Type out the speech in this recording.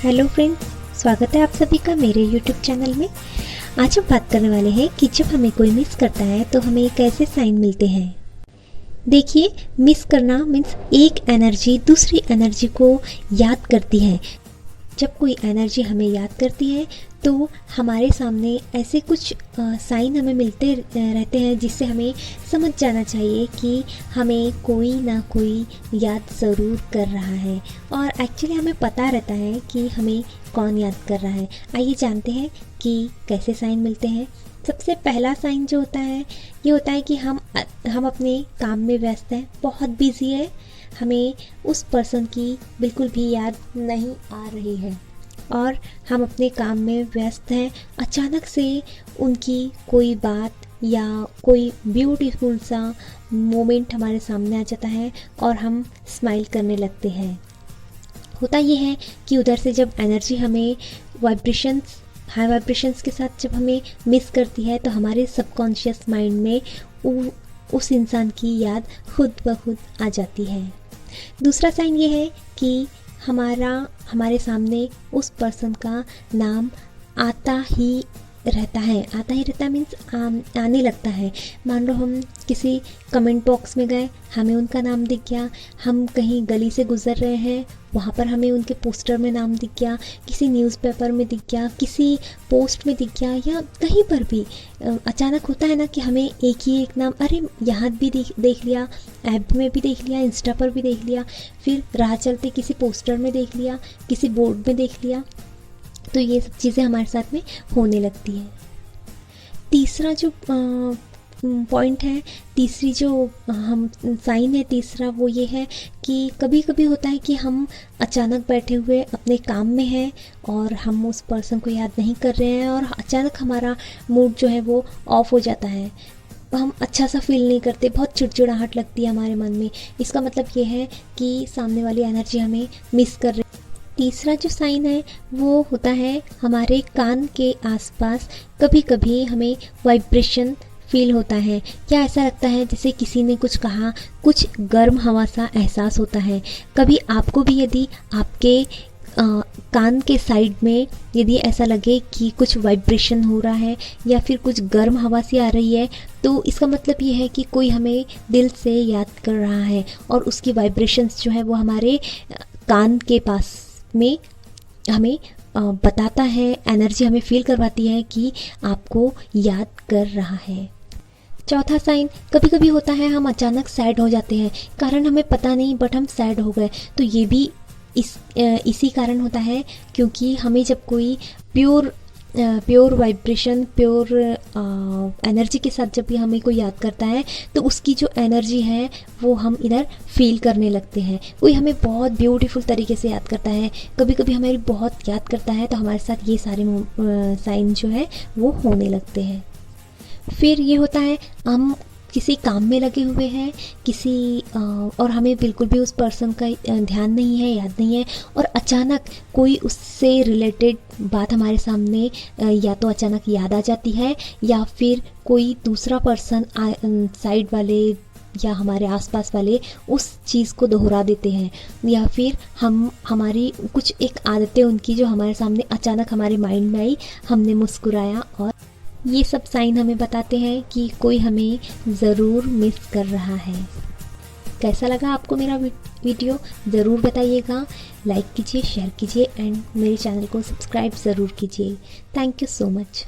Hello friends, स्वागत है आप सभी का मेरे यूट्यूब चैनल में। आज हम बात करने वाले हैं कि जब हमें कोई मिस करता है तो हमें कैसे साइन मिलते हैं। देखिए, मिस करना मीन्स एक एनर्जी दूसरी एनर्जी को याद करती है। जब कोई एनर्जी हमें याद करती है तो हमारे सामने ऐसे कुछ साइन हमें मिलते रहते हैं जिससे हमें समझ जाना चाहिए कि हमें कोई ना कोई याद ज़रूर कर रहा है। और एक्चुअली हमें पता रहता है कि हमें कौन याद कर रहा है। आइए जानते हैं कि कैसे साइन मिलते हैं। सबसे पहला साइन जो होता है ये होता है कि हम अपने काम में व्यस्त हैं, बहुत बिजी है, हमें उस पर्सन की बिल्कुल भी याद नहीं आ रही है और हम अपने काम में व्यस्त हैं। अचानक से उनकी कोई बात या कोई ब्यूटीफुल सा मोमेंट हमारे सामने आ जाता है और हम स्माइल करने लगते हैं। होता ये है कि उधर से जब एनर्जी हमें हाई वाइब्रेशंस के साथ जब हमें मिस करती है तो हमारे सबकॉन्शियस माइंड में उस इंसान की याद खुद ब खुद आ जाती है। दूसरा साइन ये है कि हमारे सामने उस पर्सन का नाम आता ही रहता मीन्स आने लगता है। मान लो हम किसी कमेंट बॉक्स में गए, हमें उनका नाम दिख गया, हम कहीं गली से गुजर रहे हैं, वहाँ पर हमें उनके पोस्टर में नाम दिख गया, किसी न्यूज़पेपर में दिख गया, किसी पोस्ट में दिख गया, या कहीं पर भी अचानक होता है ना कि हमें एक नाम, अरे यहाँ भी देख लिया, ऐप में भी देख लिया, इंस्टा पर भी देख लिया, फिर राह चलते किसी पोस्टर में देख लिया, किसी बोर्ड में देख लिया। तो ये सब चीज़ें हमारे साथ में होने लगती है। तीसरा जो पॉइंट है, तीसरी जो हम साइन है तीसरा, वो ये है कि कभी कभी होता है कि हम अचानक बैठे हुए अपने काम में हैं और हम उस पर्सन को याद नहीं कर रहे हैं और अचानक हमारा मूड जो है वो ऑफ हो जाता है। हम अच्छा सा फील नहीं करते, बहुत चिड़चिड़ाहट लगती है हमारे मन में। इसका मतलब ये है कि सामने वाली एनर्जी हमें मिस कर रही है। तीसरा जो साइन है वो होता है हमारे कान के आसपास कभी कभी हमें वाइब्रेशन फील होता है। क्या ऐसा लगता है जैसे किसी ने कुछ कहा, कुछ गर्म हवा सा एहसास होता है। कभी आपको भी यदि आपके कान के साइड में यदि ऐसा लगे कि कुछ वाइब्रेशन हो रहा है या फिर कुछ गर्म हवा सी आ रही है, तो इसका मतलब ये है कि कोई हमें दिल से याद कर रहा है और उसकी वाइब्रेशंस जो है वो हमारे कान के पास में हमें बताता है, एनर्जी हमें फील करवाती है कि आपको याद कर रहा है। चौथा साइन, कभी कभी होता है हम अचानक सैड हो जाते हैं, कारण हमें पता नहीं बट हम सैड हो गए। तो ये भी इसी कारण होता है क्योंकि हमें जब कोई प्योर वाइब्रेशन, प्योर एनर्जी के साथ जब भी हमें कोई याद करता है तो उसकी जो एनर्जी है वो हम इधर फील करने लगते हैं। कोई हमें बहुत ब्यूटीफुल तरीके से याद करता है, कभी कभी हमें बहुत याद करता है, तो हमारे साथ ये सारे साइन जो है वो होने लगते हैं। फिर ये होता है हम किसी काम में लगे हुए हैं और हमें बिल्कुल भी उस पर्सन का ध्यान नहीं है, याद नहीं है, और अचानक कोई उससे रिलेटेड बात हमारे सामने या तो अचानक याद आ जाती है या फिर कोई दूसरा पर्सन साइड वाले या हमारे आसपास वाले उस चीज़ को दोहरा देते हैं, या फिर हमारी कुछ एक आदतें उनकी जो हमारे सामने अचानक हमारे माइंड में आई, हमने मुस्कुराया, और ये सब साइन हमें बताते हैं कि कोई हमें ज़रूर मिस कर रहा है। कैसा लगा आपको मेरा वीडियो ज़रूर बताइएगा, लाइक कीजिए, शेयर कीजिए एंड मेरे चैनल को सब्सक्राइब ज़रूर कीजिए। Thank you so much.